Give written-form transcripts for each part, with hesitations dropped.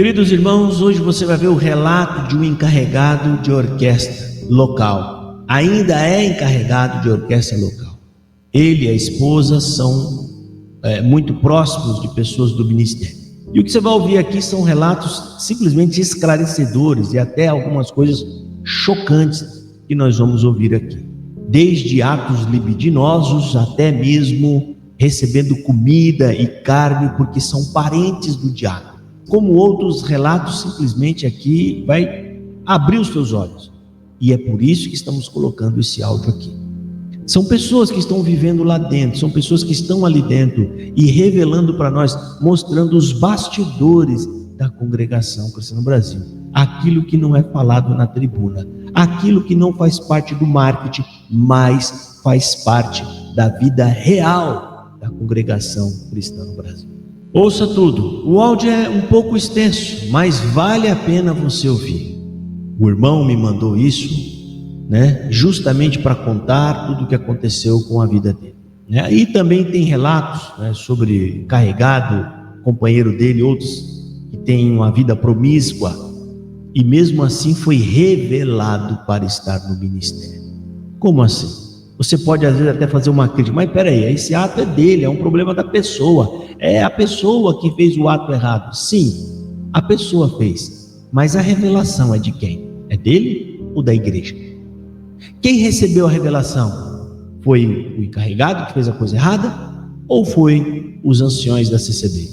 Queridos irmãos, hoje você vai ver o relato de um encarregado de orquestra local. Ainda é encarregado de orquestra local. Ele e a esposa são muito próximos de pessoas do ministério. E o que você vai ouvir aqui são relatos simplesmente esclarecedores e até algumas coisas chocantes que nós vamos ouvir aqui. Desde atos libidinosos até mesmo recebendo comida e carne porque são parentes do diácono. Como outros relatos, simplesmente aqui vai abrir os seus olhos. E é por isso que estamos colocando esse áudio aqui. São pessoas que estão vivendo lá dentro, são pessoas que estão ali dentro e revelando para nós, mostrando os bastidores da congregação cristã no Brasil. Aquilo que não é falado na tribuna, aquilo que não faz parte do marketing, mas faz parte da vida real da congregação cristã no Brasil. Ouça tudo, o áudio é um pouco extenso, mas vale a pena você ouvir. O irmão me mandou isso, justamente para contar tudo o que aconteceu com a vida dele. Aí também tem relatos sobre carregado, companheiro dele, outros que têm uma vida promíscua, e mesmo assim foi revelado para estar no ministério. Como assim? Você pode às vezes até fazer uma crítica, mas peraí, esse ato é dele, é um problema da pessoa, é a pessoa que fez o ato errado. Sim, a pessoa fez, mas a revelação é de quem? É dele ou da igreja? Quem recebeu a revelação? Foi o encarregado que fez a coisa errada ou foi os anciões da CCB?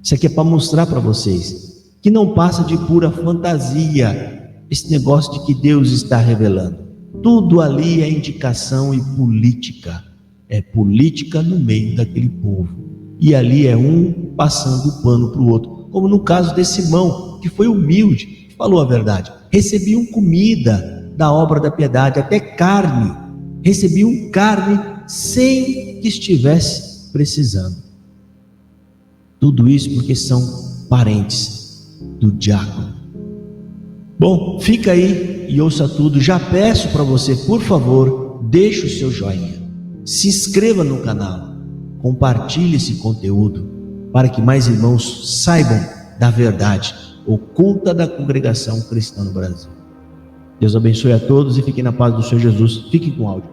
Isso aqui é para mostrar para vocês que não passa de pura fantasia esse negócio de que Deus está revelando. Tudo ali é indicação e política. É política no meio daquele povo. E ali é um passando o pano para o outro. Como no caso desse irmão, que foi humilde, falou a verdade. Recebiam comida da obra da piedade, até carne. Recebiam carne sem que estivesse precisando. Tudo isso porque são parentes do diácono. Bom, fica aí e ouça tudo. Já peço para você, por favor, deixe o seu joinha, se inscreva no canal, compartilhe esse conteúdo para que mais irmãos saibam da verdade oculta da congregação cristã no Brasil. Deus abençoe a todos e fiquem na paz do Senhor Jesus. Fiquem com o áudio.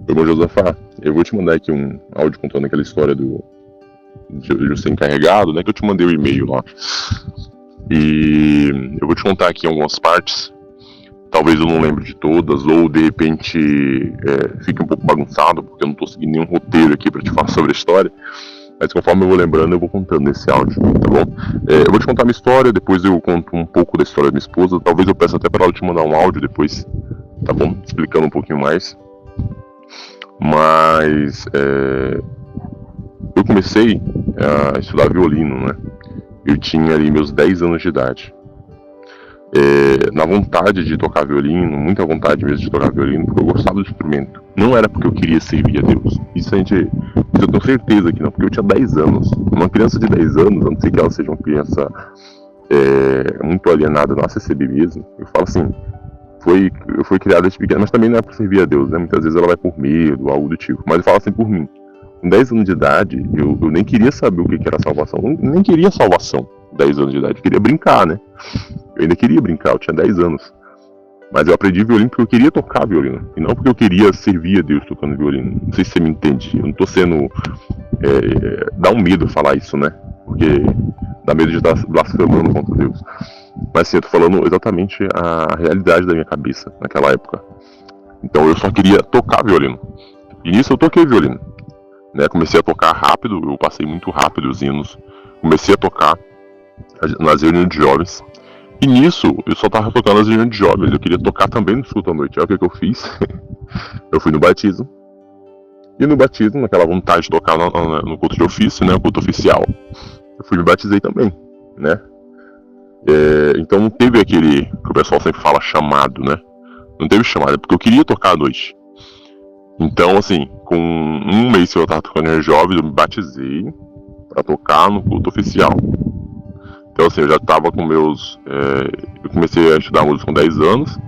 Irmão Josafá, eu vou te mandar aqui um áudio contando aquela história de eu ser encarregado, que eu te mandei o e-mail lá. E eu vou te contar aqui algumas partes. Talvez eu não lembre de todas, ou de repente fique um pouco bagunçado, porque eu não estou seguindo nenhum roteiro aqui para te falar sobre a história. Mas conforme eu vou lembrando, eu vou contando nesse áudio, tá bom? Eu vou te contar a minha história, depois eu conto um pouco da história da minha esposa. Talvez eu peça até para ela te mandar um áudio depois, tá bom? Explicando um pouquinho mais. Mas eu comecei a estudar violino, Eu tinha ali meus 10 anos de idade. Na vontade de tocar violino, muita vontade mesmo de tocar violino, porque eu gostava do instrumento. Não era porque eu queria servir a Deus. Isso eu tenho certeza que não, porque eu tinha 10 anos. Uma criança de 10 anos, a não ser que ela seja uma criança muito alienada na CCB mesmo, eu falo assim, eu fui criada desde pequena, mas também não é para servir a Deus, Muitas vezes ela vai por medo, algo do tipo. Mas eu falo assim por mim. Com 10 anos de idade, eu nem queria saber o que era salvação. Eu nem queria salvação. 10 anos de idade, eu queria brincar, Eu ainda queria brincar, eu tinha 10 anos. Mas eu aprendi violino porque eu queria tocar violino. E não porque eu queria servir a Deus tocando violino. Não sei se você me entende. Eu não tô sendo... dá um medo falar isso, Porque dá medo de estar blasfemando contra Deus. Mas sim, eu tô falando exatamente a realidade da minha cabeça naquela época. Então eu só queria tocar violino. E nisso eu toquei violino. Comecei a tocar rápido, eu passei muito rápido os hinos. Comecei a tocar nas reuniões de jovens. E nisso eu só tava tocando nas reuniões de jovens. Eu queria tocar também no culto à noite. Olha o que eu fiz. Eu fui no batismo. E no batismo, naquela vontade de tocar no culto de ofício, o culto oficial, eu fui me batizei também, Então não teve aquele que o pessoal sempre fala chamado, Não teve chamado, porque eu queria tocar à noite. Então, assim, com um mês que eu tava tocando em jovens, eu me batizei pra tocar no culto oficial. Então, assim, eu já tava com meus... eu comecei a estudar música com 10 anos.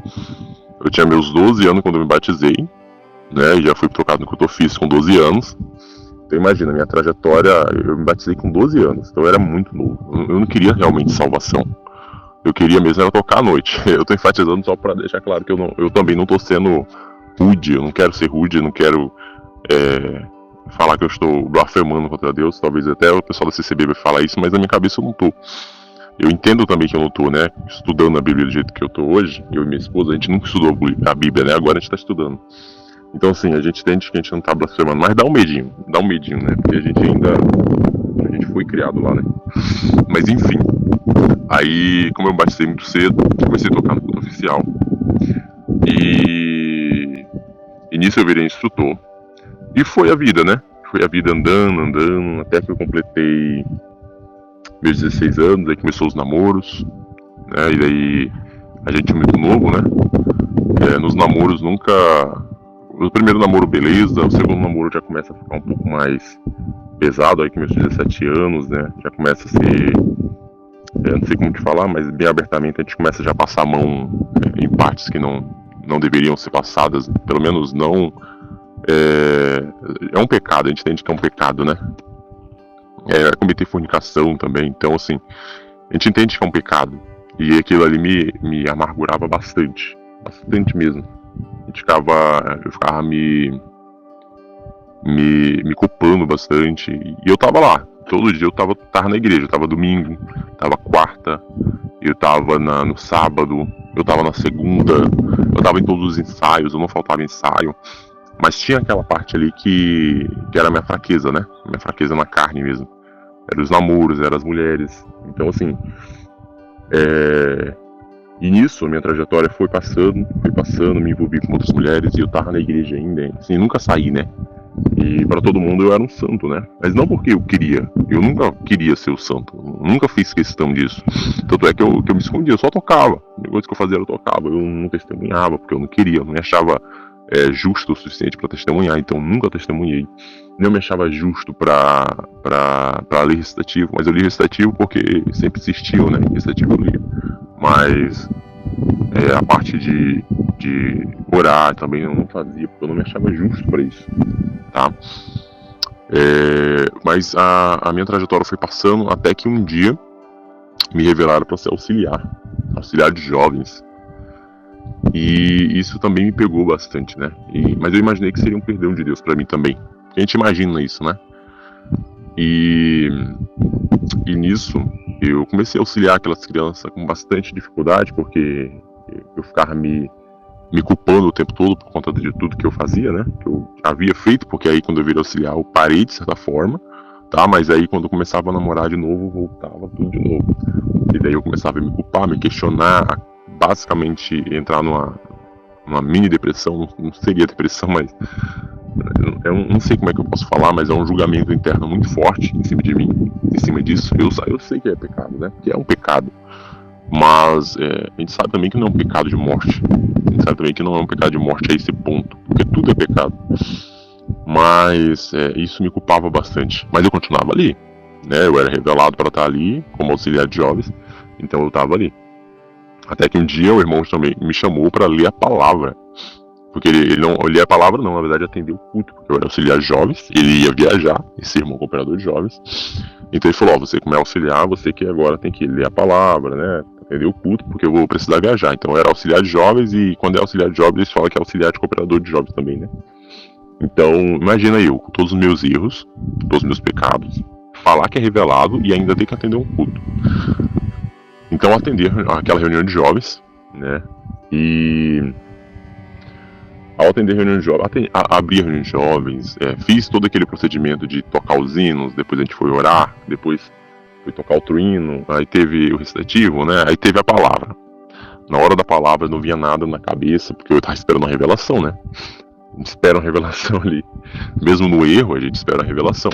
Eu tinha meus 12 anos quando eu me batizei. né? Já fui trocado no culto ofício com 12 anos. Então imagina, minha trajetória, eu me batizei com 12 anos, então eu era muito novo. Eu não queria realmente salvação. Eu queria mesmo era tocar à noite. Eu tô enfatizando só pra deixar claro que eu também não tô sendo rude, eu não quero ser rude, eu não quero falar que eu estou blasfemando contra Deus. Talvez até o pessoal da CCB vai falar isso, mas na minha cabeça eu não tô. Eu entendo também que eu não tô, né, estudando a Bíblia do jeito que eu tô hoje. Eu e minha esposa, a gente nunca estudou a Bíblia, né, agora a gente tá estudando. Então assim, a gente entende que a gente não tá blasfemando, mas dá um medinho, né, porque a gente foi criado lá, né. Mas enfim, aí como eu batizei muito cedo, comecei a tocar no culto oficial. E nisso eu virei instrutor. E foi a vida, né, foi a vida andando, até que eu completei meus 16 anos, aí começou os namoros, né, e daí a gente é muito novo, né, nos namoros nunca... O primeiro namoro, beleza, o segundo namoro já começa a ficar um pouco mais pesado, aí com meus 17 anos, né, já começa a ser, não sei como te falar, mas bem abertamente a gente começa já a passar a mão em partes que não deveriam ser passadas, pelo menos não... É um pecado, a gente entende que é um pecado, né, cometer fornicação também, então assim, a gente entende que é um pecado, e aquilo ali me amargurava bastante mesmo. Eu ficava me culpando bastante, e eu tava lá, todo dia eu tava na igreja, eu tava domingo, tava quarta, eu tava no sábado, eu tava na segunda, eu tava em todos os ensaios, eu não faltava ensaio, mas tinha aquela parte ali que era a minha fraqueza, né, minha fraqueza na carne mesmo, eram os namoros, eram as mulheres, então assim, e nisso, minha trajetória foi passando, me envolvi com outras mulheres, e eu tava na igreja ainda, assim, nunca saí, né? E pra todo mundo eu era um santo, né? Mas não porque eu nunca queria ser o santo, nunca fiz questão disso. Tanto é que eu me escondia, eu só tocava. A única coisa que eu fazia era eu tocava, eu não testemunhava, porque eu não queria, eu não me achava justo o suficiente pra testemunhar, então nunca testemunhei. Não me achava justo pra ler recitativo, mas eu li recitativo porque sempre insistiu, né? Recitativo eu lia. Mas a parte de orar também eu não fazia, porque eu não me achava justo para isso, tá? Mas a minha trajetória foi passando até que um dia me revelaram para ser auxiliar de jovens. E isso também me pegou bastante, né? Mas eu imaginei que seria um perdão de Deus para mim também. A gente imagina isso, né? E nisso eu comecei a auxiliar aquelas crianças com bastante dificuldade, porque eu ficava me culpando o tempo todo por conta de tudo que eu fazia, né? Que eu havia feito, porque aí quando eu virei auxiliar eu parei de certa forma, tá? Mas aí quando eu começava a namorar de novo, voltava tudo de novo. E daí eu começava a me culpar, me questionar, basicamente entrar numa mini depressão, não seria depressão, mas eu não sei como é que eu posso falar, mas é um julgamento interno muito forte em cima de mim, em cima disso. Eu sei que é pecado, né? Que é um pecado. Mas a gente sabe também que não é um pecado de morte. A gente sabe também que não é um pecado de morte a esse ponto, porque tudo é pecado. Mas isso me culpava bastante. Mas eu continuava ali, né? Eu era revelado para estar ali como auxiliar de jovens, então eu estava ali. Até que um dia o irmão também me chamou para ler a palavra. Porque ele não lia a palavra, não, na verdade atendeu o culto, porque eu era auxiliar de jovens, ele ia viajar, esse irmão cooperador de jovens. Então ele falou, você como é auxiliar, você que agora tem que ler a palavra, né, atender o culto, porque eu vou precisar viajar. Então eu era auxiliar de jovens, e quando é auxiliar de jovens, eles falam que é auxiliar de cooperador de jovens também, né. Então imagina eu, com todos os meus erros, todos os meus pecados, falar que é revelado e ainda ter que atender um culto. Então atender aquela reunião de jovens, né, e... Ao atender reunião de jovens, abrir reunião de jovens, fiz todo aquele procedimento de tocar os hinos, depois a gente foi orar, depois foi tocar outro hino, aí teve o recitativo, né? Aí teve a palavra. Na hora da palavra eu não via nada na cabeça, porque eu estava esperando a revelação, né? A gente espera uma revelação ali. Mesmo no erro, a gente espera a revelação.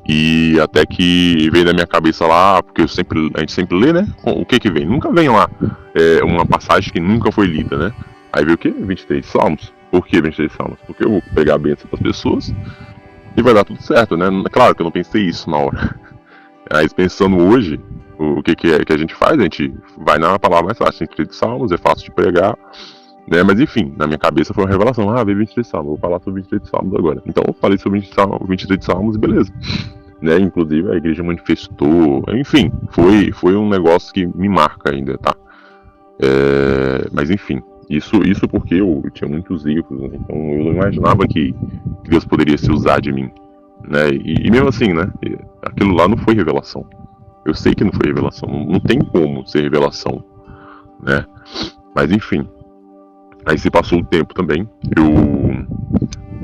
E até que veio na minha cabeça lá, porque a gente sempre lê, né? O que vem? Nunca vem lá uma passagem que nunca foi lida, né? Aí veio o quê? 23 salmos. Por que 23 salmos? Porque eu vou pegar a bênção das pessoas e vai dar tudo certo, né? Claro que eu não pensei isso na hora. Mas pensando hoje, o que a gente faz? A gente vai na palavra mais fácil. 23 salmos, é fácil de pregar. né? Mas enfim, na minha cabeça foi uma revelação. Veio 23 Salmos, vou falar sobre 23 Salmos agora. Então eu falei sobre 23 Salmos e beleza. Né? Inclusive a igreja manifestou, enfim, foi um negócio que me marca ainda, tá? Mas enfim, isso porque eu tinha muitos erros, né? Então eu não imaginava que Deus poderia se usar de mim, né? E mesmo assim, né? Aquilo lá não foi revelação. Eu sei que não foi revelação, não tem como ser revelação, né? Mas enfim, aí se passou o tempo também, eu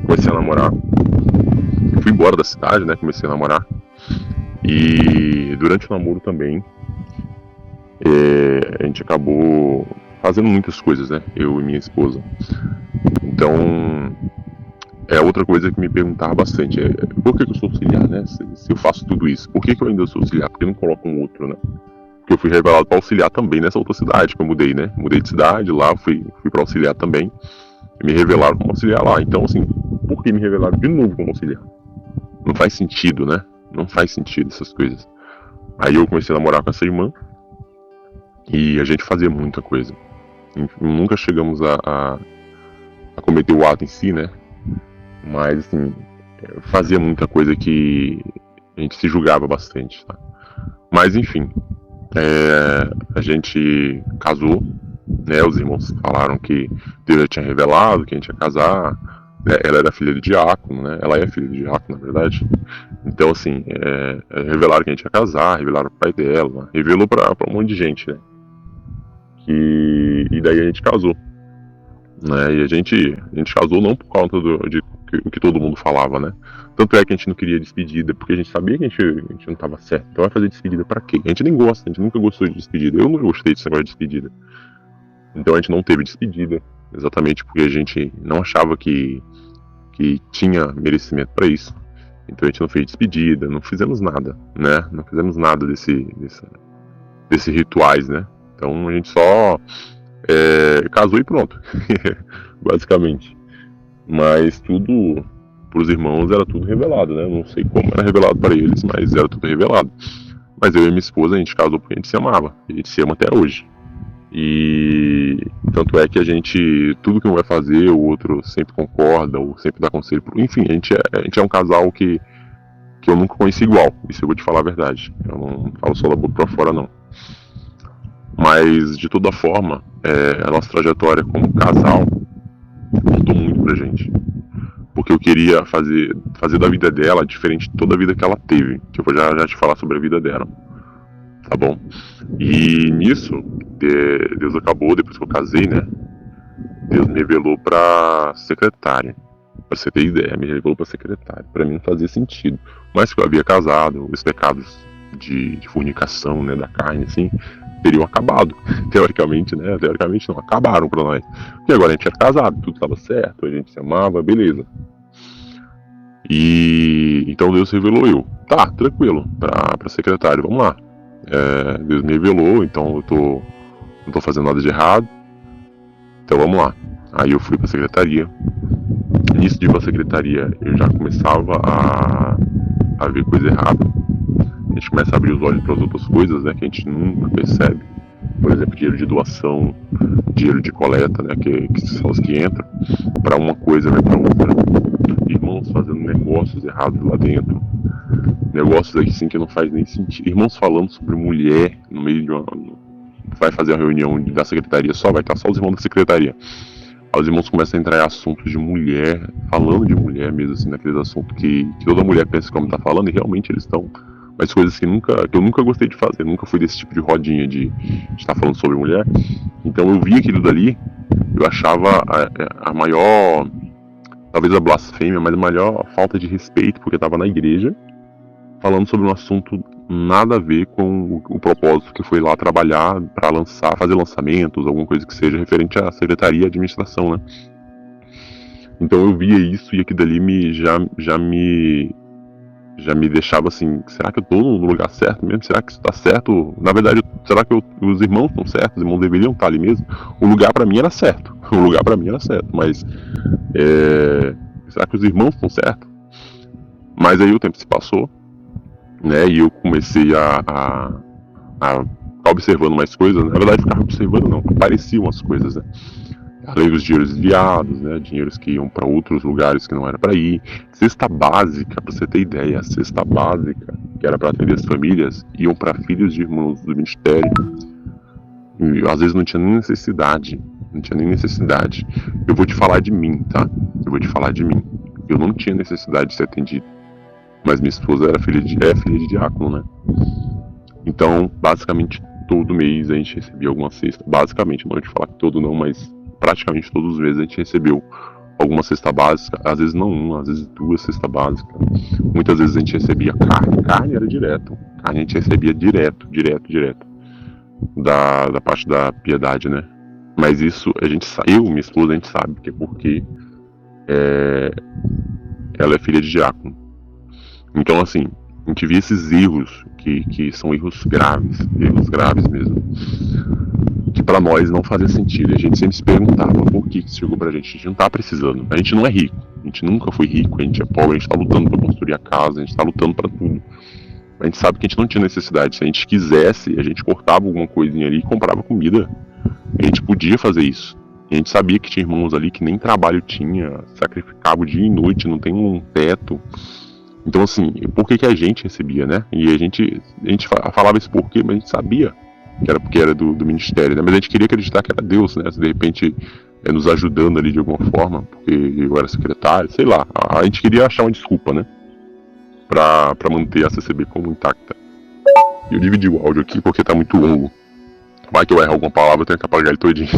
comecei a namorar, eu fui embora da cidade, né? Comecei a namorar, e durante o namoro também, a gente acabou fazendo muitas coisas, né? Eu e minha esposa. Então, outra coisa que me perguntava bastante por que eu sou auxiliar, né? Se eu faço tudo isso, por que eu ainda sou auxiliar? Por que eu não coloco um outro, né? Porque eu fui revelado para auxiliar também nessa outra cidade que eu mudei, né? Mudei de cidade, lá fui para auxiliar também. E me revelaram como auxiliar lá. Então, assim, por que me revelaram de novo como auxiliar? Não faz sentido, né? Não faz sentido essas coisas. Aí eu comecei a namorar com essa irmã. E a gente fazia muita coisa. Nunca chegamos a cometer o ato em si, né? Mas, assim, fazia muita coisa que a gente se julgava bastante, tá? Mas, enfim, a gente casou, né? Os irmãos falaram que Deus já tinha revelado que a gente ia casar, né? Ela era filha de diácono, né? Ela é filha de diácono, na verdade. Então, assim, revelaram que a gente ia casar, revelaram pro pai dela, revelou pra um monte de gente, né? E daí a gente casou, né? E a gente casou não por conta de o que todo mundo falava, né? Tanto é que a gente não queria despedida, porque a gente sabia que a gente não tava certo. Então vai fazer despedida pra quê? A gente nem gosta, a gente nunca gostou de despedida. Eu não gostei desse negócio de despedida. Então a gente não teve despedida, exatamente porque a gente não achava que tinha merecimento pra isso. Então a gente não fez despedida, não fizemos nada, né? Não fizemos nada desses rituais, né? Então a gente só casou e pronto, basicamente. Mas tudo, pros irmãos, era tudo revelado, né? Não sei como era revelado para eles, mas era tudo revelado. Mas eu e minha esposa, a gente casou porque a gente se amava. A gente se ama até hoje. E tanto é que a gente, tudo que um vai fazer, o outro sempre concorda, ou sempre dá conselho. Enfim, a gente é um casal que eu nunca conheci igual. Isso eu vou te falar a verdade. Eu não falo só da boca pra fora, não. Mas, de toda forma, a nossa trajetória como casal contou muito pra gente. Porque eu queria fazer da vida dela diferente de toda a vida que ela teve. Que eu vou já te falar sobre a vida dela. Tá bom? E nisso, Deus acabou, depois que eu casei, né? Deus me revelou pra secretária. Pra você ter ideia, me revelou pra secretária. Pra mim não fazia sentido. Mas que eu havia casado, os pecados de fornicação, né, da carne, assim, teriam acabado, teoricamente, né? Teoricamente não, acabaram pra nós. Porque agora a gente era casado, tudo estava certo, a gente se amava, beleza. E então Deus revelou eu. Tá, tranquilo, pra secretário, vamos lá. Deus me revelou, então eu não tô fazendo nada de errado. Então vamos lá. Aí eu fui pra secretaria. Nisso de ir pra secretaria, eu já começava a ver coisa errada. A gente começa a abrir os olhos para as outras coisas, né, que a gente nunca percebe. Por exemplo, dinheiro de doação, dinheiro de coleta, né, que são os que entram. Para uma coisa, vai para outra. Irmãos fazendo negócios errados lá dentro. Negócios aí sim que não faz nem sentido. Irmãos falando sobre mulher no meio de uma... Vai fazer a reunião da secretaria, vai estar só os irmãos da secretaria. Aí os irmãos começam a entrar em assuntos de mulher, falando de mulher mesmo, assim, naqueles assuntos que toda mulher pensa como tá falando, e realmente eles estão. Mas coisas que eu nunca gostei de fazer, nunca fui desse tipo de rodinha de estar falando sobre mulher. Então eu vi aquilo dali, eu achava a maior, talvez a blasfêmia, mas a maior falta de respeito, porque estava na igreja, falando sobre um assunto nada a ver com o propósito que foi lá trabalhar para fazer lançamentos, alguma coisa que seja referente à secretaria e administração, né? Então eu via isso e aquilo dali já me deixava assim, será que eu tô no lugar certo mesmo? Será que isso tá certo? Na verdade, será que os irmãos estão certos? Os irmãos deveriam estar ali mesmo? O lugar pra mim era certo. Mas será que os irmãos estão certos? Mas aí o tempo se passou, né? E eu comecei a ficar observando mais coisas. Na verdade, ficava observando não, apareciam as coisas, né? além dos dinheiros desviados, né, dinheiros que iam para outros lugares que não era para ir. Cesta básica, para você ter ideia, cesta básica, que era para atender as famílias, iam para filhos de irmãos do ministério. E às vezes não tinha nem necessidade, Eu vou te falar de mim, tá? Eu vou te falar de mim. Eu não tinha necessidade de ser atendido, mas minha esposa é filha de diácono, né? Então, basicamente, todo mês a gente recebia alguma cesta. Basicamente, não vou te falar que todo não, mas praticamente todos os meses a gente recebeu alguma cesta básica. Às vezes não uma, às vezes duas cestas básicas. Muitas vezes a gente recebia carne. Carne era direto. Carne a gente recebia direto. Da parte da piedade, né? Mas isso, eu, minha esposa, a gente sabe que é porque ela é filha de diácono. Então, assim, a gente via esses erros, que são erros graves mesmo, que pra nós não fazia sentido. E a gente sempre se perguntava por que isso chegou pra gente. A gente não tá precisando. A gente não é rico. A gente nunca foi rico. A gente é pobre. A gente tá lutando pra construir a casa. A gente tá lutando pra tudo. A gente sabe que a gente não tinha necessidade. Se a gente quisesse, a gente cortava alguma coisinha ali e comprava comida. A gente podia fazer isso. E a gente sabia que tinha irmãos ali que nem trabalho tinha, sacrificavam dia e noite, não tem um teto. Então, assim, por que a gente recebia, né? E a gente falava esse porquê, mas a gente sabia que era porque era do ministério, né? Mas a gente queria acreditar que era Deus, né? De repente, nos ajudando ali de alguma forma, porque eu era secretário, sei lá. A gente queria achar uma desculpa, né? Pra manter a CCB como intacta. Eu dividi o áudio aqui porque tá muito longo. Vai que eu erro alguma palavra, eu tenho que apagar ele todinho.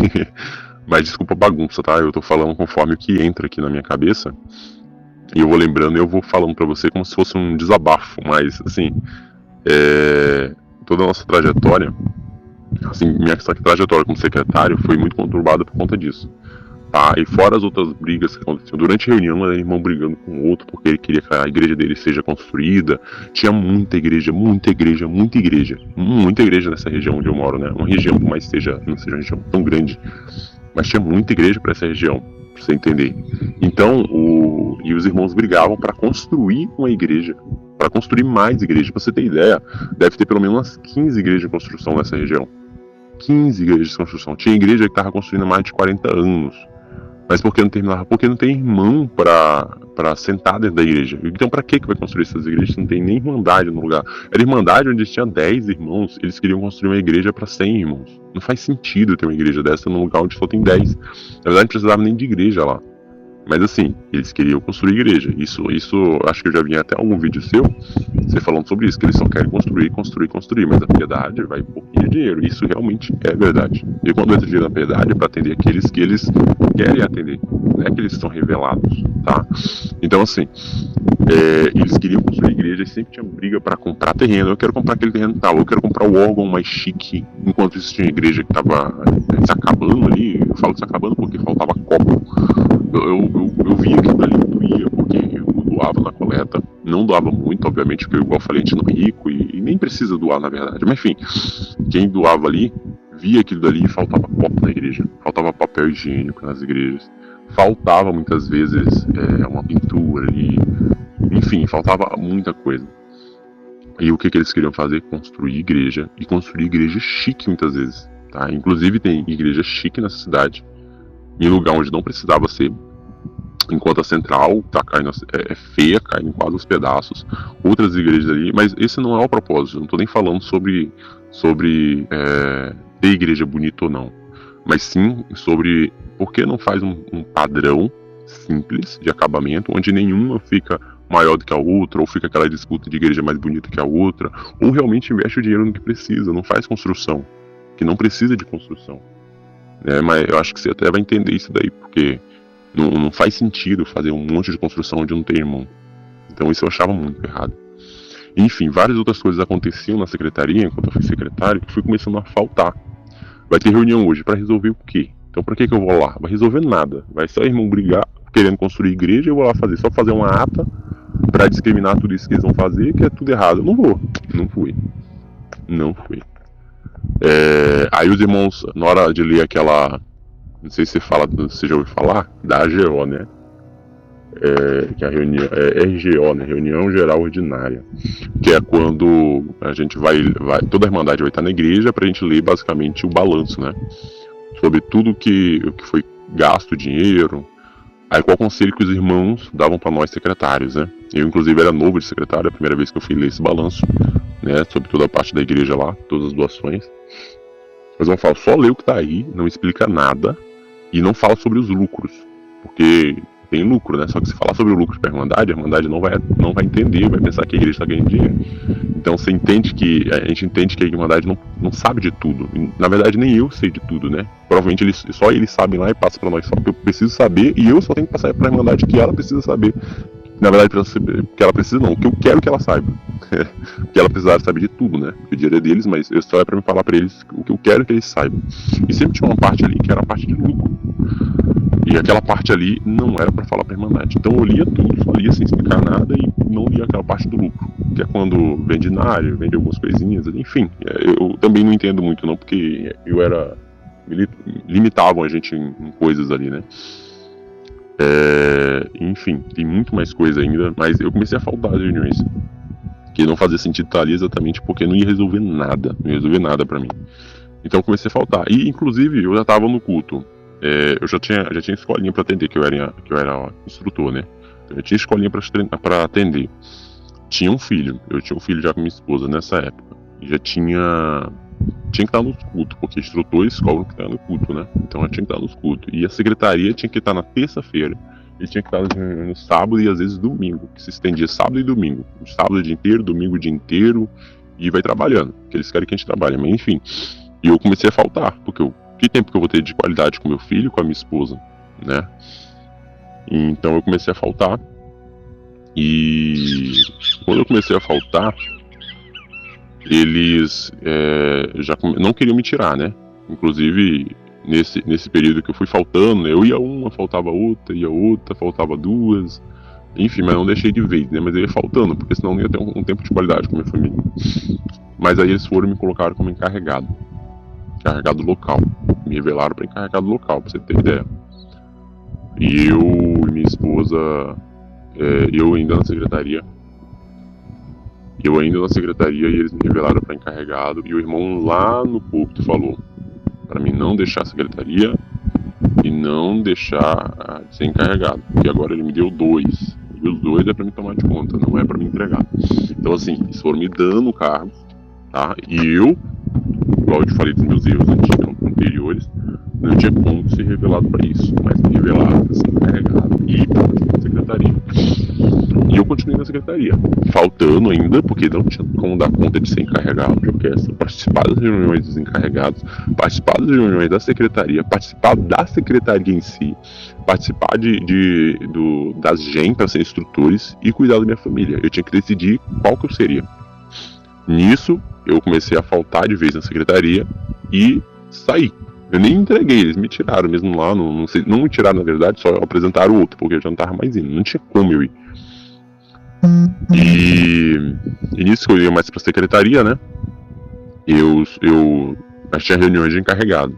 Mas desculpa a bagunça, tá? Eu tô falando conforme o que entra aqui na minha cabeça. E eu vou lembrando e eu vou falando pra você como se fosse um desabafo. Mas, assim, toda a nossa trajetória, assim, minha trajetória como secretário foi muito conturbada por conta disso. Tá? E fora as outras brigas que aconteciam durante a reunião, era irmão brigando com o outro porque ele queria que a igreja dele seja construída. Tinha muita igreja nessa região onde eu moro, né? Uma região que não seja uma região tão grande, mas tinha muita igreja para essa região, pra você entender. Então, e os irmãos brigavam para construir uma igreja, para construir mais igrejas. Pra você ter ideia, deve ter pelo menos umas 15 igrejas em construção nessa região. 15 igrejas de construção. Tinha igreja que estava construindo há mais de 40 anos. Mas por que não terminava? Porque não tem irmão para sentar dentro da igreja. Então para que vai construir essas igrejas se não tem nem irmandade no lugar? Era irmandade onde tinha 10 irmãos, eles queriam construir uma igreja para 100 irmãos. Não faz sentido ter uma igreja dessa num lugar onde só tem 10. Na verdade não precisava nem de igreja lá. Mas assim, eles queriam construir igreja. Isso, acho que eu já vi até algum vídeo seu, você falando sobre isso, que eles só querem construir. Mas a piedade vai um pouquinho de dinheiro. Isso realmente é verdade. E quando entra dinheiro na piedade é para atender aqueles que eles querem atender. Não é que eles são revelados, tá? Então assim, eles queriam construir igreja e sempre tinha briga para comprar terreno. Eu quero comprar aquele terreno tal, eu quero comprar o órgão mais chique. Enquanto isso tinha igreja que tava se acabando ali. Eu falo se acabando porque faltava copo. Eu via que dali doía, porque eu doava na coleta. Não doava muito, obviamente, porque, igual eu falei, a gente não é rico e nem precisa doar, na verdade. Mas enfim, quem doava ali, via aquilo dali e faltava copo na igreja. Faltava papel higiênico nas igrejas. Faltava, muitas vezes, uma pintura ali. Enfim, faltava muita coisa. E o que eles queriam fazer? Construir igreja. E construir igreja chique, muitas vezes. Tá? Inclusive, tem igreja chique nessa cidade. Em lugar onde não precisava ser, enquanto a central tá caindo, é feia, caindo em quase os pedaços. Outras igrejas ali, mas esse não é o propósito. Eu não tô nem falando sobre ter igreja bonita ou não, mas sim sobre por que não faz um padrão simples de acabamento, onde nenhuma fica maior do que a outra, ou fica aquela disputa de igreja mais bonita que a outra, ou realmente investe o dinheiro no que precisa, não faz construção, que não precisa de construção. Mas eu acho que você até vai entender isso daí, porque não faz sentido fazer um monte de construção onde não tem irmão. Então isso eu achava muito errado. Enfim, várias outras coisas aconteciam na secretaria, enquanto eu fui secretário, que fui começando a faltar. Vai ter reunião hoje para resolver o quê? Então pra que eu vou lá? Vai resolver nada. Vai só irmão brigar, querendo construir igreja, eu vou lá fazer. Só fazer uma ata para discriminar tudo isso que eles vão fazer, que é tudo errado. Eu não vou. Não fui. Aí os irmãos, na hora de ler aquela, não sei se você já ouviu falar, da AGO, né? Que a reunião é RGO, né? Reunião Geral Ordinária, que é quando a gente vai toda a Irmandade vai estar na igreja pra gente ler basicamente o balanço, né? Sobre tudo que foi gasto dinheiro. Aí qual conselho que os irmãos davam para nós secretários, né? Eu inclusive era novo de secretário, a primeira vez que eu fui ler esse balanço, né, sobre toda a parte da igreja lá, todas as doações. Mas vão falar, só lê o que tá aí, não explica nada e não fala sobre os lucros, porque tem lucro, né? Só que se falar sobre o lucro para a Irmandade não vai entender, vai pensar que a igreja está ganhando dinheiro. Então a gente entende que a Irmandade não sabe de tudo. Na verdade, nem eu sei de tudo, né? Provavelmente só eles sabem lá e passam para nós só que eu preciso saber, e eu só tenho que passar para a Irmandade que ela precisa saber. Na verdade, que ela precisa não, o que eu quero que ela saiba. Porque ela precisava saber de tudo, né? Porque o dinheiro é deles, mas só é pra me falar pra eles o que eu quero que eles saibam. E sempre tinha uma parte ali que era a parte de lucro. E aquela parte ali não era pra falar pra Irmandade. Então eu lia tudo, só lia sem explicar nada e não lia aquela parte do lucro. Que é quando vende nário, vende algumas coisinhas, enfim. Eu também não entendo muito não, porque eu era... limitavam a gente em coisas ali, né? Enfim, tem muito mais coisa ainda, mas eu comecei a faltar as reuniões. Que não fazia sentido estar ali exatamente porque não ia resolver nada pra mim. Então eu comecei a faltar. E inclusive eu já tava no culto. Eu já tinha escolinha pra atender, que eu era instrutor, né? Eu tinha escolinha pra atender. Tinha um filho, eu tinha um filho já com minha esposa nessa época. E já tinha que estar nos cultos, porque instrutores cobram que estar no culto, né? Então eu tinha que estar nos cultos. E a secretaria tinha que estar na terça-feira. Ele tinha que estar no sábado e às vezes domingo, que se estendia sábado e domingo. Sábado o dia inteiro, domingo o dia inteiro, e vai trabalhando, porque eles querem que a gente trabalhe, mas enfim. E eu comecei a faltar, porque que tempo que eu vou ter de qualidade com meu filho e com a minha esposa, né? Então eu comecei a faltar, e quando eu comecei a faltar, eles já não queriam me tirar, né? Inclusive... Nesse período que eu fui faltando, eu ia uma, faltava outra, ia outra, faltava duas, enfim, mas não deixei de vez, né? Mas eu ia faltando, porque senão não ia ter um tempo de qualidade com a minha família. Mas aí eles foram e me colocaram como encarregado local, me revelaram para encarregado local, pra você ter ideia. E eu e minha esposa, eu ainda na secretaria, e eles me revelaram para encarregado, e o irmão lá no púlpito falou para mim não deixar a secretaria e não deixar de ser encarregado, porque agora ele me deu 2, e os 2 é para me tomar de conta, não é para me entregar. Então assim, eles foram me dando cargos, tá? E eu, igual eu te falei dos meus erros anteriores, não tinha como ser revelado para isso, mas me revelaram para ser encarregado e para a secretaria. E eu continuei na secretaria, faltando ainda, porque não tinha como dar conta de ser encarregado de orquestra, participar das reuniões dos encarregados, participar das reuniões da secretaria, participar da secretaria em si, participar das GEM para ser instrutores e cuidar da minha família. Eu tinha que decidir qual que eu seria. Nisso, eu comecei a faltar de vez na secretaria e saí. Eu nem entreguei, eles me tiraram mesmo lá, não me tiraram na verdade, só apresentaram outro, porque eu já não estava mais indo, não tinha como eu ir. E nisso que eu ia mais pra secretaria, né? Eu tinha reuniões de encarregado.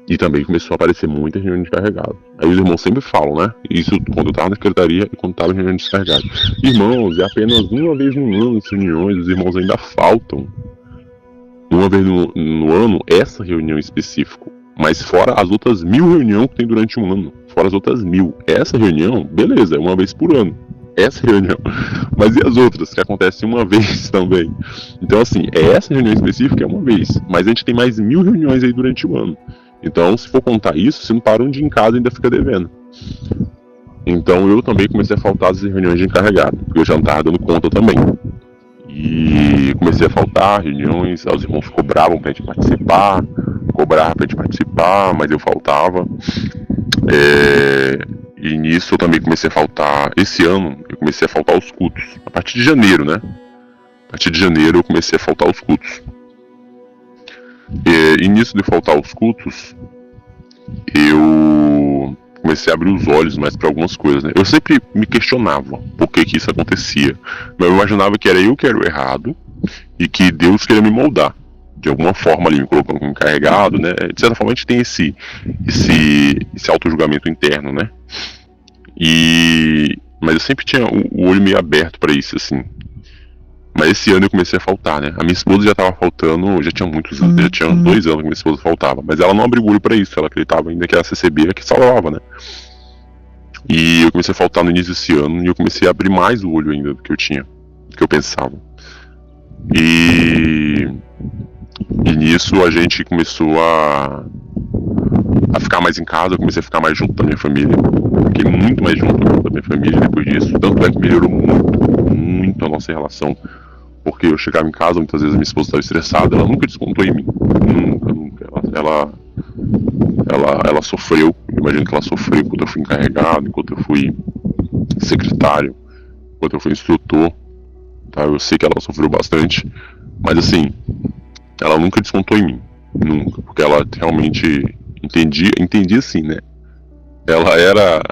E também começou a aparecer muita reunião de encarregado. Aí os irmãos sempre falam, né? Isso quando eu tava na secretaria e quando tava em reunião de encarregado. Irmãos, é apenas uma vez no ano as reuniões, os irmãos ainda faltam. Uma vez no ano, essa reunião em específico. Mas fora as outras 1000 reuniões que tem durante um ano. Fora as outras 1000. Essa reunião, beleza, é uma vez por ano. Essa reunião, mas e as outras que acontecem uma vez também? Então assim, essa reunião específica é uma vez, mas a gente tem mais 1000 reuniões aí durante o ano. Então se for contar isso, se não para um dia em casa ainda fica devendo. Então eu também comecei a faltar as reuniões de encarregado, porque eu já não estava dando conta também. E comecei a faltar reuniões, os irmãos cobravam pra gente participar, mas eu faltava. E nisso eu também comecei a faltar. Esse ano eu comecei a faltar os cultos. A partir de janeiro, né? A partir de janeiro eu comecei a faltar os cultos. E nisso de faltar os cultos, eu comecei a abrir os olhos mais para algumas coisas, né? Eu sempre me questionava por que isso acontecia. Mas eu imaginava que era eu que era o errado e que Deus queria me moldar. De alguma forma ali, me colocando como encarregado, né? De certa forma a gente tem esse auto-julgamento interno, né? Mas eu sempre tinha o olho meio aberto para isso, assim. Mas esse ano eu comecei a faltar, né? A minha esposa já tava faltando, já tinha muitos anos, já tinha uns 2 anos que minha esposa faltava. Mas ela não abriu o olho pra isso, ela acreditava ainda que a CCB era que salvava, né? E eu comecei a faltar no início desse ano e eu comecei a abrir mais o olho ainda do que eu tinha, do que eu pensava. E nisso a gente começou a ficar mais em casa, eu comecei a ficar mais junto da minha família. Fiquei muito mais junto da minha família depois disso. Tanto é que melhorou muito a nossa relação. Porque eu chegava em casa, muitas vezes a minha esposa estava estressada, ela nunca descontou em mim. Nunca. Ela sofreu, eu imagino que ela sofreu enquanto eu fui encarregado, enquanto eu fui secretário, enquanto eu fui instrutor. Tá? Eu sei que ela sofreu bastante, mas assim, ela nunca descontou em mim. Nunca, porque ela realmente entendia assim, né? Ela era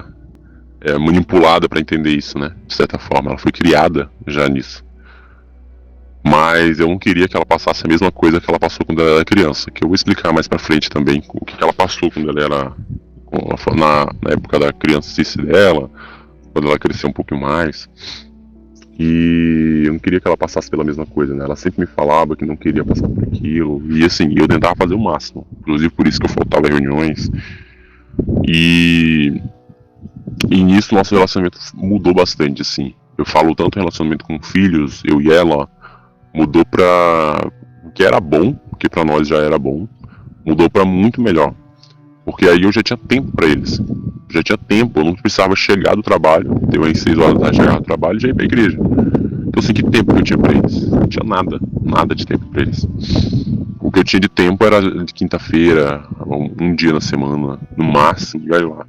manipulada para entender isso, né? De certa forma, ela foi criada já nisso. Mas eu não queria que ela passasse a mesma coisa que ela passou quando ela era criança, que eu vou explicar mais pra frente também o que ela passou quando ela era na época da criancice dela, quando ela cresceu um pouquinho mais. E eu não queria que ela passasse pela mesma coisa, né? Ela sempre me falava que não queria passar por aquilo, e assim, eu tentava fazer o máximo, inclusive por isso que eu faltava em reuniões. E nisso nosso relacionamento mudou bastante, assim. Eu falo tanto relacionamento com filhos, eu e ela, mudou pra o que era bom, porque pra nós já era bom, mudou pra muito melhor. Porque aí eu já tinha tempo pra eles. Já tinha tempo, eu não precisava chegar do trabalho, deu aí 6 horas da tarde, chegar do trabalho e já ir pra igreja. Então assim, que tempo que eu tinha pra eles? Não tinha nada de tempo pra eles. O que eu tinha de tempo era de quinta-feira, um dia na semana, no máximo, e olha lá.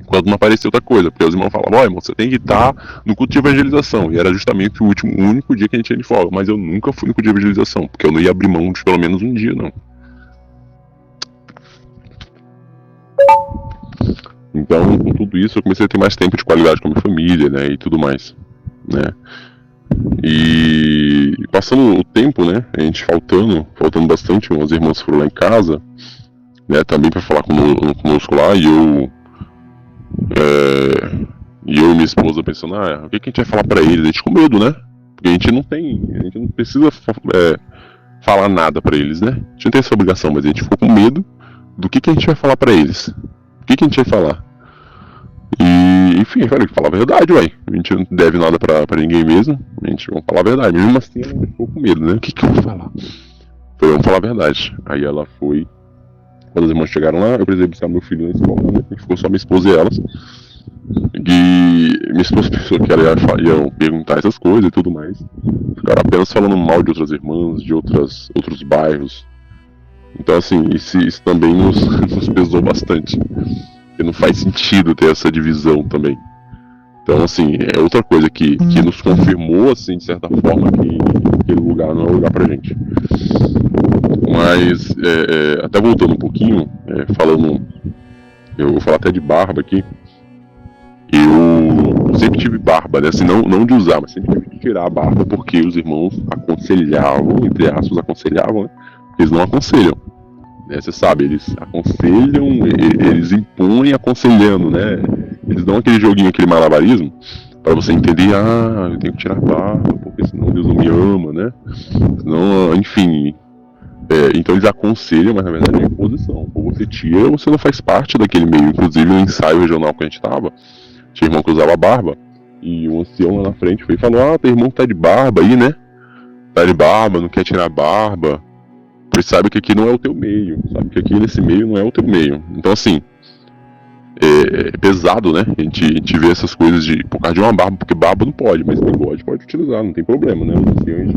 Quando não aparecia outra coisa, porque os irmãos falavam, ó, irmão, você tem que estar no culto de evangelização, e era justamente o único dia que a gente ia de folga, mas eu nunca fui no culto de evangelização, porque eu não ia abrir mão de pelo menos um dia, não. Então, com tudo isso, eu comecei a ter mais tempo de qualidade com a minha família, né, e tudo mais, né. E passando o tempo, né, a gente faltando bastante, meus irmãos foram lá em casa, né, também para falar conosco lá, e eu e minha esposa pensando, o que a gente vai falar pra eles? A gente com medo, né? Porque a gente não precisa falar nada pra eles, né? A gente não tem essa obrigação, mas a gente ficou com medo do que a gente vai falar pra eles. O que a gente vai falar? E, enfim, eu falei, falar a verdade, ué. A gente não deve nada pra ninguém mesmo. A gente vai falar a verdade. Mesmo assim, ela ficou com medo, né? O que eu vou falar? Falei, vamos falar a verdade. Aí ela foi. Quando os irmãos chegaram lá, eu precisei buscar meu filho na escola, né? Ficou só minha esposa e elas. E minha esposa pensou que ela ia perguntar essas coisas e tudo mais. Ficaram apenas falando mal de outras irmãs, de outros bairros. Então, assim, isso também nos pesou bastante. Porque não faz sentido ter essa divisão também. Então, assim, é outra coisa que nos confirmou, assim, de certa forma, que aquele lugar não é um lugar pra gente. Mas, até voltando um pouquinho, eu vou falar até de barba aqui. Eu sempre tive barba, né? Assim, não de usar, mas sempre tive que tirar a barba, porque os irmãos aconselhavam, entre aspas, né? Eles não aconselham, né? Você sabe, eles aconselham, eles impõem aconselhando, né? Eles dão aquele joguinho, aquele malabarismo, pra você entender, eu tenho que tirar a barba, porque senão Deus não me ama, né? Senão, enfim. Então eles aconselham, mas na verdade é imposição. Ou você tira ou você não faz parte daquele meio. Inclusive no ensaio regional que a gente tava, tinha irmão que usava barba, e o ancião lá na frente foi e falou, teu irmão tá de barba aí, né? Tá de barba, não quer tirar a barba. Porque sabe que aqui não é o teu meio, sabe que aqui nesse meio não é o teu meio. Então assim, é pesado, né? A gente vê essas coisas por causa de uma barba, porque barba não pode, mas bigode pode utilizar, não tem problema, né? Os anciões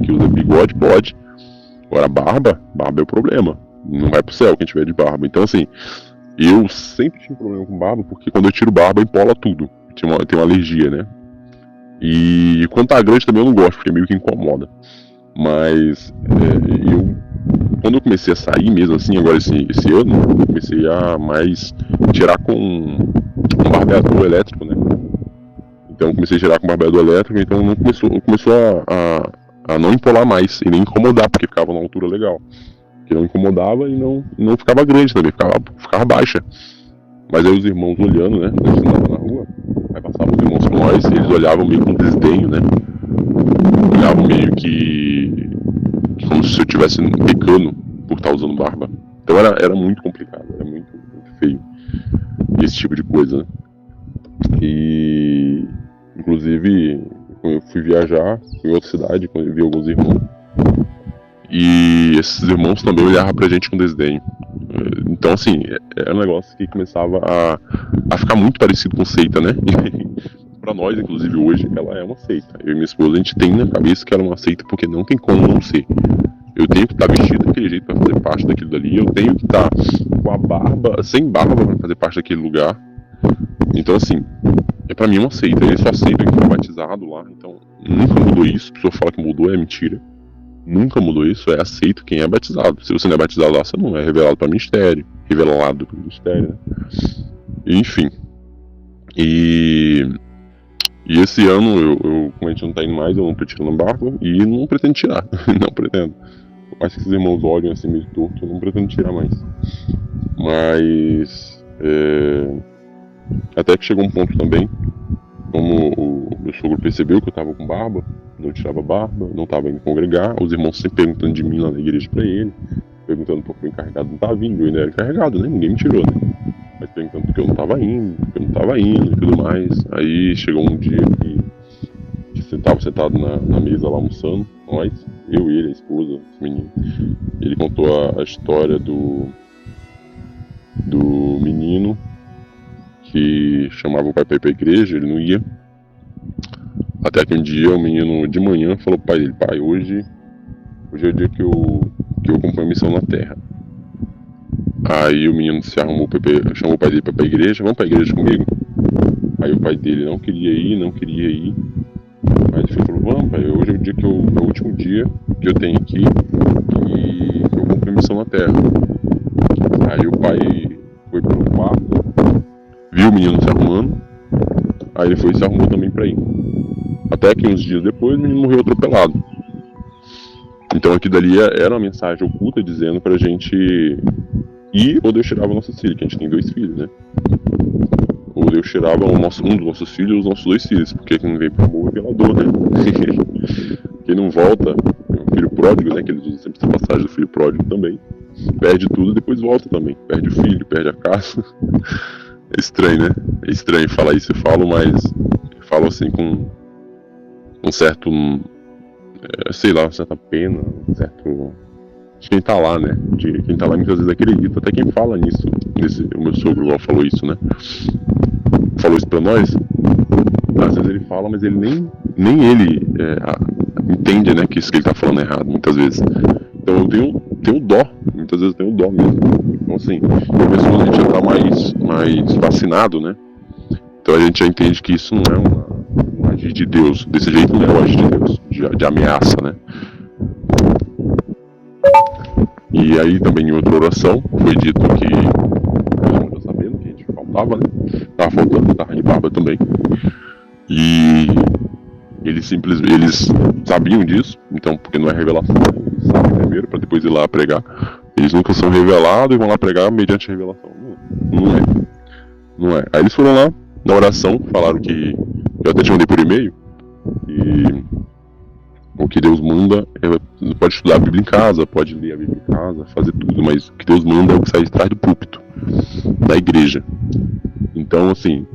que usa bigode pode. Agora barba é o problema. Não vai pro céu quem tiver de barba. Então assim, eu sempre tive problema com barba, porque quando eu tiro barba empola tudo. Eu tenho uma alergia, né? E quando tá grande também eu não gosto, porque meio que incomoda. Mas quando eu comecei a sair mesmo assim, agora esse ano, eu comecei a mais tirar com um barbeador elétrico, né? Então eu comecei a tirar com barbeador elétrico, então não começou a não empolar mais e nem incomodar, porque ficava numa altura legal. Que não incomodava e não ficava grande também, ficava baixa. Mas aí os irmãos olhando, né, nós andava na rua, aí passavam os irmãos com nós, e eles olhavam meio com desdenho, né, olhavam meio que como se eu estivesse pecando por estar usando barba. Então era muito complicado, era muito feio esse tipo de coisa, né? E inclusive eu fui viajar, fui em outra cidade, quando eu vi alguns irmãos, e esses irmãos também olhavam pra gente com desdém. Então assim, era um negócio que começava a ficar muito parecido com seita, né? Pra nós, inclusive hoje, ela é uma seita. Eu e minha esposa, a gente tem na cabeça que ela é uma seita porque não tem como não ser. Eu tenho que estar vestido daquele jeito para fazer parte daquilo dali. Eu tenho que estar com a barba, sem barba, para fazer parte daquele lugar. Então, assim, pra mim é uma seita. Eles só aceitam que foi batizado lá. Então, nunca mudou isso. A pessoa fala que mudou, é mentira. Nunca mudou isso. É aceito quem é batizado. Se você não é batizado lá, você não é revelado para ministério. Revelado para ministério, né? Enfim. E esse ano, eu, como a gente não tá indo mais, eu não tô tirando a barba e não pretendo tirar. Não pretendo. Acho que esses irmãos olham assim meio torto, eu não pretendo tirar mais. Mas até que chegou um ponto também, como o meu sogro percebeu que eu tava com barba, não tirava barba, não tava indo congregar, os irmãos sempre perguntando de mim lá na igreja pra ele, perguntando por que o encarregado não tava vindo, eu ainda era encarregado, né? Ninguém me tirou, né? Mas perguntando por que eu não tava indo, porque eu não tava indo e tudo mais. Aí chegou um dia que você tava sentado na mesa lá almoçando, nós, eu, ele, a esposa, esse menino. Ele contou a história do menino que chamava o pai pra ir pra igreja, ele não ia. Até que um dia o menino de manhã falou pro pai dele: pai, hoje é o dia que eu cumpro a missão na terra. Aí o menino chamou o pai dele pra ir pra igreja: vamos pra igreja comigo? Aí o pai dele não queria ir. Aí ele falou: vamos, pai, hoje é o dia é o último dia que eu tenho aqui e eu cumpro a missão na terra. Aí o pai foi pro quarto, viu o menino se arrumando, aí ele foi e se arrumou também pra ir. Até que uns dias depois o menino morreu atropelado. Então aquilo dali era uma mensagem oculta dizendo pra gente ir, ou Deus tirava nossos filhos, que a gente tem 2 filhos, né? Ou Deus tirava um dos nossos filhos, os nossos 2 filhos, porque quem vem pro amor é revelador, né? Quem não volta, o filho pródigo, né? Que eles usam sempre essa passagem do filho pródigo também, perde tudo e depois volta também. Perde o filho, perde a casa. É estranho, né? É estranho falar isso, eu falo, mas eu falo assim com um certo, sei lá, uma certa pena, um certo... de quem tá lá, né? De quem tá lá muitas vezes acredita, até quem fala nisso. O meu sogro igual falou isso, né? Falou isso pra nós. Às vezes ele fala, mas ele nem ele entende, né? Que isso que ele tá falando é errado, muitas vezes. Então eu tenho dó, muitas vezes eu tenho dó mesmo. Então assim, a pessoa, a gente já tá mais vacinado, né? Então a gente já entende que isso não é um agir de Deus. Desse jeito não é o agir de Deus, de ameaça, né? E aí também em outra oração foi dito que eu já sabendo que a gente faltava, né? Tava faltando, tava de barba também. E eles sabiam disso, então porque não é revelação, né? Eles sabem primeiro para depois ir lá pregar. Eles nunca são revelados e vão lá pregar mediante revelação. Não é. Aí eles foram lá na oração, falaram que eu até te mandei por e-mail e o que Deus manda pode estudar a Bíblia em casa, pode ler a Bíblia em casa, fazer tudo, mas o que Deus manda é o que sai de trás do púlpito, da igreja. Então, assim,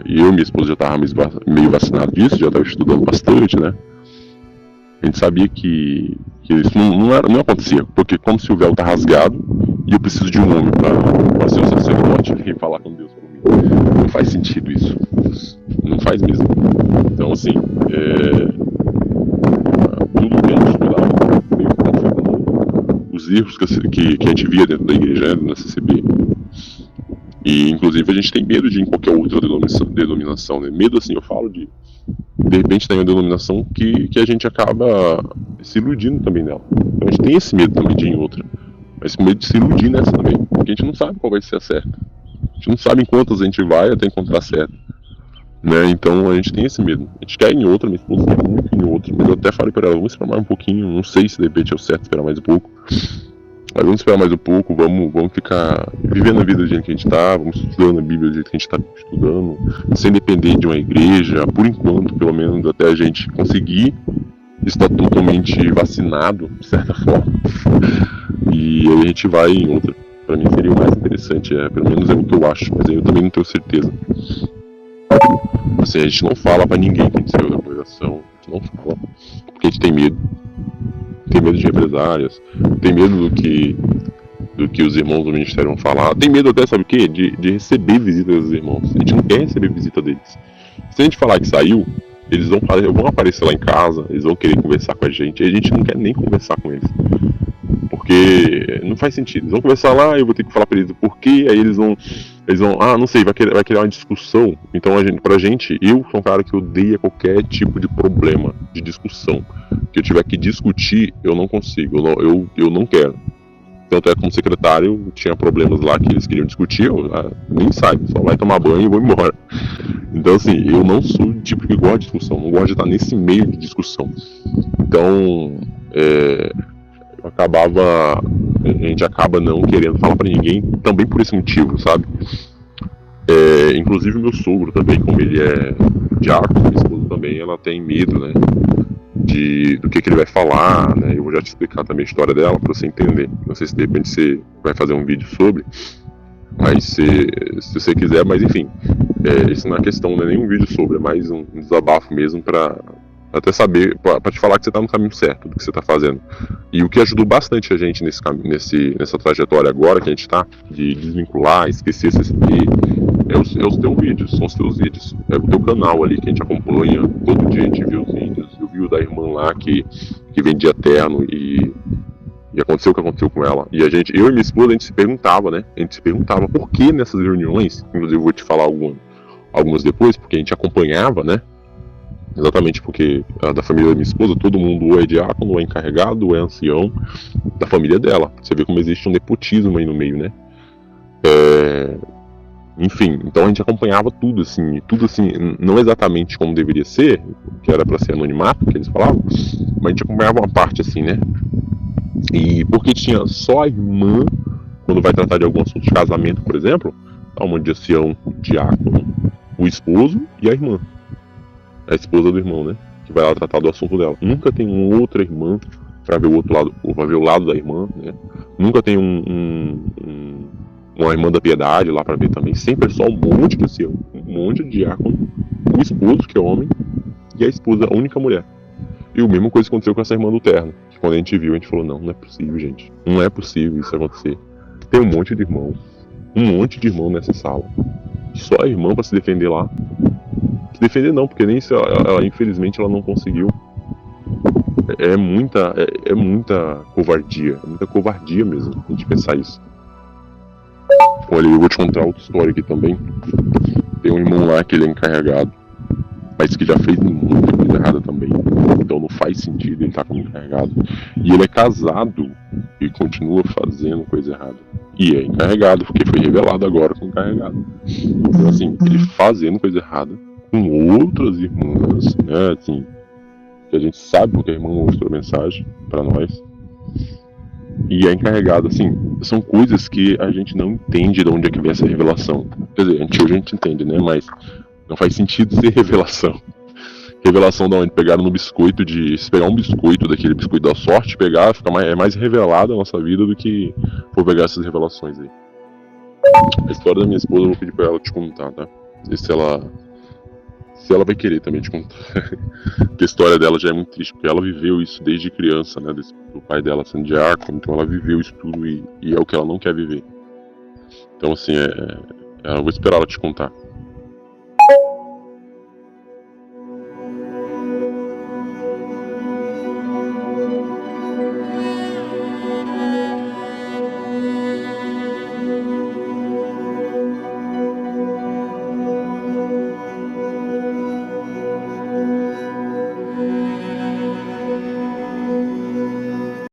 eu e minha esposa já estava meio vacinado disso, já estava estudando bastante, né? A gente sabia que isso não acontecia, porque como se o véu está rasgado e eu preciso de um homem para ser o sacerdote e falar com Deus por mim. Não faz sentido isso. Não faz mesmo. Então, assim, tudo que a gente estudava, os erros que a gente via dentro da igreja, né, na CCB. E inclusive a gente tem medo de ir em qualquer outra denominação, né? Medo, assim, eu falo de repente estar em uma denominação que a gente acaba se iludindo também nela. Então a gente tem esse medo também de ir em outra, mas com medo de se iludir nessa também, porque a gente não sabe qual vai ser a certa. A gente não sabe em quantas a gente vai até encontrar a certa, né? Então a gente tem esse medo. A gente quer ir em outra, minha esposa quer muito ir em outra, mas eu até falei para ela, vamos esperar mais um pouquinho, não sei se de repente é o certo esperar mais um pouco. Mas vamos esperar mais um pouco, vamos ficar vivendo a vida do jeito que a gente tá, vamos estudando a Bíblia do jeito que a gente tá estudando, sem depender de uma igreja, por enquanto, pelo menos, até a gente conseguir estar totalmente vacinado, de certa forma. E aí a gente vai em outra. Pra mim seria o mais interessante, pelo menos é o que eu acho, mas eu também não tenho certeza. Assim, a gente não fala pra ninguém que a gente saiu da congregação, a gente não fala, porque a gente tem medo. Tem medo de represálias, tem medo do que os irmãos do ministério vão falar, tem medo até, sabe o quê? De receber visita dos irmãos. A gente não quer receber visita deles. Se a gente falar que saiu, eles vão aparecer lá em casa, eles vão querer conversar com a gente, e a gente não quer nem conversar com eles. Porque não faz sentido. Eles vão conversar lá, eu vou ter que falar pra eles o porquê, aí eles vão, não sei, vai criar uma discussão. Então pra gente, eu sou um cara que odeia qualquer tipo de problema, de discussão. Que eu tiver que discutir, eu não consigo, eu não quero. Tanto é como secretário, tinha problemas lá que eles queriam discutir, nem sai, só vai tomar banho e vou embora. Então assim, eu não sou o tipo que gosta de discussão, não gosto de estar nesse meio de discussão. Então, a gente acaba não querendo falar pra ninguém, também por esse motivo, sabe? Inclusive o meu sogro também, como ele é diácono, minha esposa também, ela tem medo, né? Do que ele vai falar, né? Eu vou já te explicar também a história dela pra você entender. Não sei se de repente você vai fazer um vídeo sobre, mas se você quiser, mas enfim, isso não é questão, não é nem um vídeo sobre, é mais um desabafo mesmo pra até saber, pra te falar que você tá no caminho certo do que você tá fazendo. E o que ajudou bastante a gente nessa trajetória agora que a gente tá, de desvincular, esquecer CCP, é os teus vídeos, são os teus vídeos. É o teu canal ali que a gente acompanha, todo dia a gente vê os vídeos. Eu vi o da irmã lá que vendia terno e aconteceu o que aconteceu com ela. E eu e minha esposa, a gente se perguntava, né? A gente se perguntava por que nessas reuniões, inclusive eu vou te falar algumas depois, porque a gente acompanhava, né? Exatamente porque a da família da minha esposa, todo mundo ou é diácono, ou é encarregado, ou é ancião da família dela. Você vê como existe um nepotismo aí no meio, né? Enfim, então a gente acompanhava tudo assim, não exatamente como deveria ser, que era pra ser anonimato, que eles falavam, mas a gente acompanhava uma parte assim, né? E porque tinha só a irmã, quando vai tratar de algum assunto de casamento, por exemplo, há uma de ancião, diácono, o esposo e a irmã. A esposa do irmão, né? Que vai lá tratar do assunto dela. Nunca tem uma outra irmã pra ver o outro lado, ou pra ver o lado da irmã, né? Nunca tem uma irmã da piedade lá pra ver também. Sempre é só um monte de ancião, um monte de diácono, o esposo, que é homem, e a esposa, a única mulher. E a mesma coisa aconteceu com essa irmã do terno. Que quando a gente viu, a gente falou, não é possível, gente. Não é possível isso acontecer. Tem um monte de irmão nessa sala. Só a irmã pra se defender lá. Se defender não, porque nem isso ela infelizmente ela não conseguiu. É muita covardia. É muita covardia mesmo a gente pensar isso. Olha, eu vou te contar outra história aqui também. Tem um irmão lá que ele é encarregado, mas que já fez muita coisa errada também. Então não faz sentido ele estar como encarregado. E ele é casado e continua fazendo coisa errada. E é encarregado, porque foi revelado agora como encarregado. Então assim, ele fazendo coisa errada com outras irmãs, né, assim, que a gente sabe porque a irmã mostrou a mensagem pra nós. E é encarregado, assim, são coisas que a gente não entende de onde é que vem essa revelação. Quer dizer, a gente entende, né, mas não faz sentido ser revelação. Revelação da onde? Pegaram no biscoito se pegar um biscoito, daquele biscoito da sorte, pegar, é mais revelada a nossa vida do que for pegar essas revelações aí. A história da minha esposa eu vou pedir pra ela te contar, tá? Se ela vai querer também te contar. Porque a história dela já é muito triste, porque ela viveu isso desde criança, né? Do pai dela sendo diácono, então ela viveu isso tudo e é o que ela não quer viver. Então assim, eu vou esperar ela te contar.